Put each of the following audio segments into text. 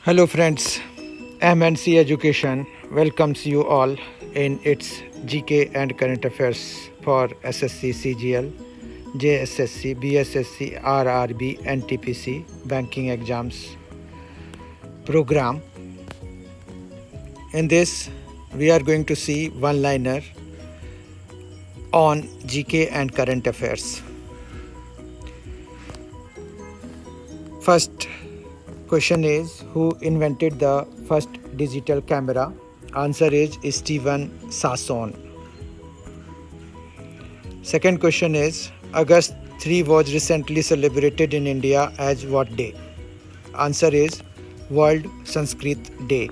Hello friends, MNC Education welcomes you all in its GK and current affairs for SSC CGL, JSSC, BSSC, RRB, NTPC banking exams program. In this, we are going to see one-liner on GK and current affairs. First question is, who invented the first digital camera? Answer is Stephen Sasson. Second question is, August 3 was recently celebrated in India as what day? Answer is World Sanskrit Day.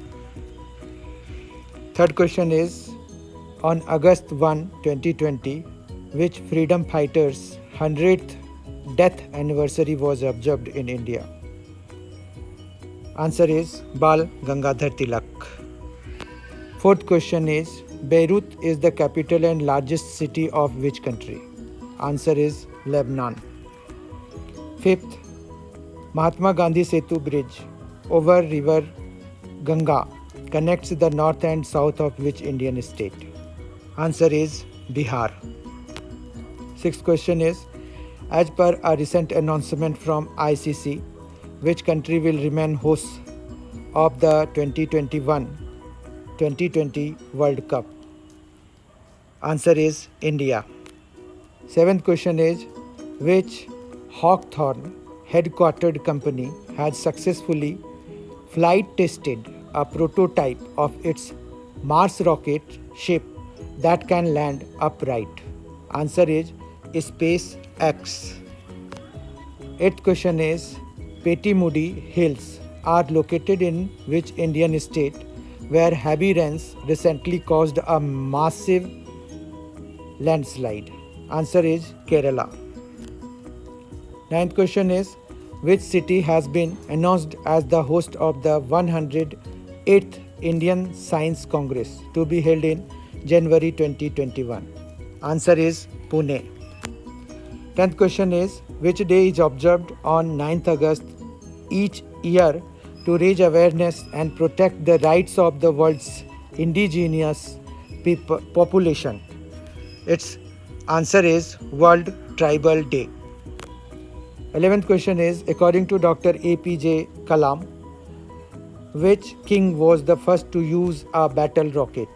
Third question is, on August 1, 2020, which freedom fighter's 100th death anniversary was observed in India? Answer is Bal Gangadhar Tilak. Fourth question is, Beirut is the capital and largest city of which country? Answer is Lebanon. Fifth, Mahatma Gandhi Setu Bridge over river Ganga connects the north and south of which Indian state? Answer is Bihar. Sixth question is, as per a recent announcement from ICC, which country will remain host of the 2021-2020 World Cup? Answer is India. Seventh question is, which Hawthorne headquartered company has successfully flight tested a prototype of its Mars rocket ship that can land upright? Answer is SpaceX. Eighth question is, Pettimudi Hills are located in which Indian state where heavy rains recently caused a massive landslide? Answer is Kerala. Ninth question is, which city has been announced as the host of the 108th Indian Science Congress to be held in January 2021? Answer is Pune. 10th question is, which day is observed on 9th August each year to raise awareness and protect the rights of the world's indigenous population? Its answer is World Tribal Day. 11th question is, according to Dr. APJ Kalam, which king was the first to use a battle rocket?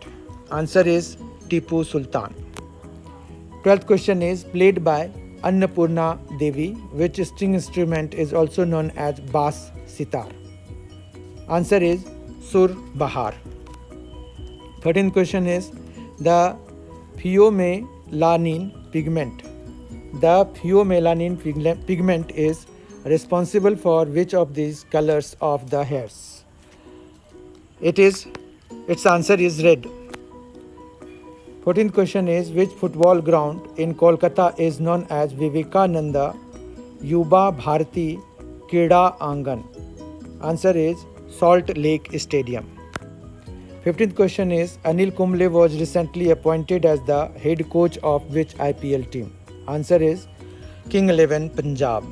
Answer is Tipu Sultan. 12th question is, played by Annapurna Devi, which string instrument is also known as bass sitar? Answer is Sur Bahar. 13th question is, the pheomelanin pigment. The pheomelanin pigment is responsible for which of these colors of the hairs? Its answer is red. 14th question is, which football ground in Kolkata is known as Vivekananda Yuba Bharati Krida Angan? Answer is Salt Lake Stadium. 15th question is, Anil Kumble was recently appointed as the head coach of which IPL team? Answer is King 11 Punjab.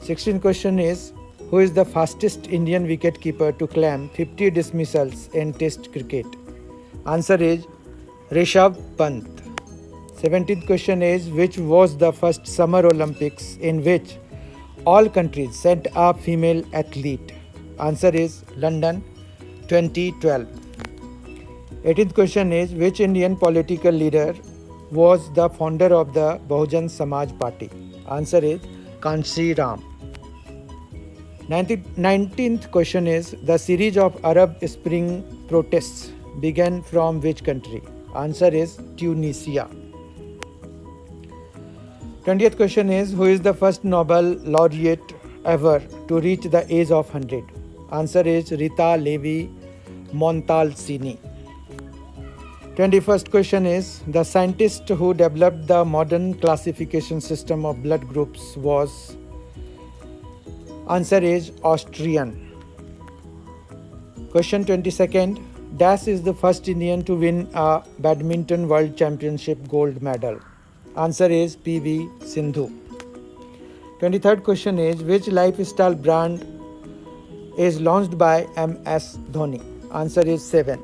16th question is, who is the fastest Indian wicketkeeper to claim 50 dismissals in Test cricket? Answer is Rishabh Pant. 17th question is, which was the first Summer Olympics in which all countries sent a female athlete? Answer is London 2012. 18th question is, which Indian political leader was the founder of the Bahujan Samaj Party? Answer is Kanshi Ram. 19th question is, the series of Arab Spring protests began from which country? Answer is Tunisia. 20th question is, who is the first Nobel laureate ever to reach the age of 100? Answer is Rita Levi Montalcini. 21st question is, the scientist who developed the modern classification system of blood groups was? Answer is Austrian. Question 22nd, Dash is the first Indian to win a Badminton World Championship gold medal? Answer is PV Sindhu. 23rd question is, which lifestyle brand is launched by MS Dhoni? Answer is 7.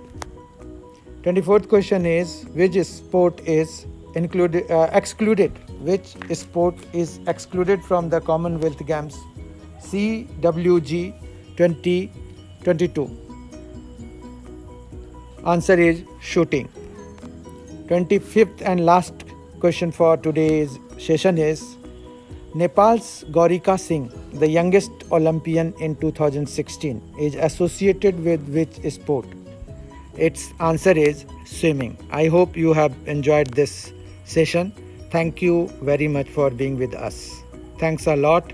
24th question is, which sport is excluded? Which sport is excluded from the Commonwealth Games CWG 2022? Answer is shooting. 25th and last question for today's session is, Nepal's Gaurika Singh, the youngest Olympian in 2016, is associated with which sport? Its answer is swimming. I hope you have enjoyed this session. Thank you very much for being with us. Thanks a lot.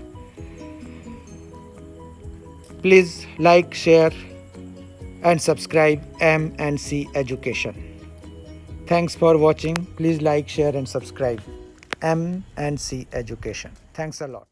Please like, share, and subscribe M&C Education. Thanks for watching. Please like, share, and subscribe M&C Education. Thanks a lot.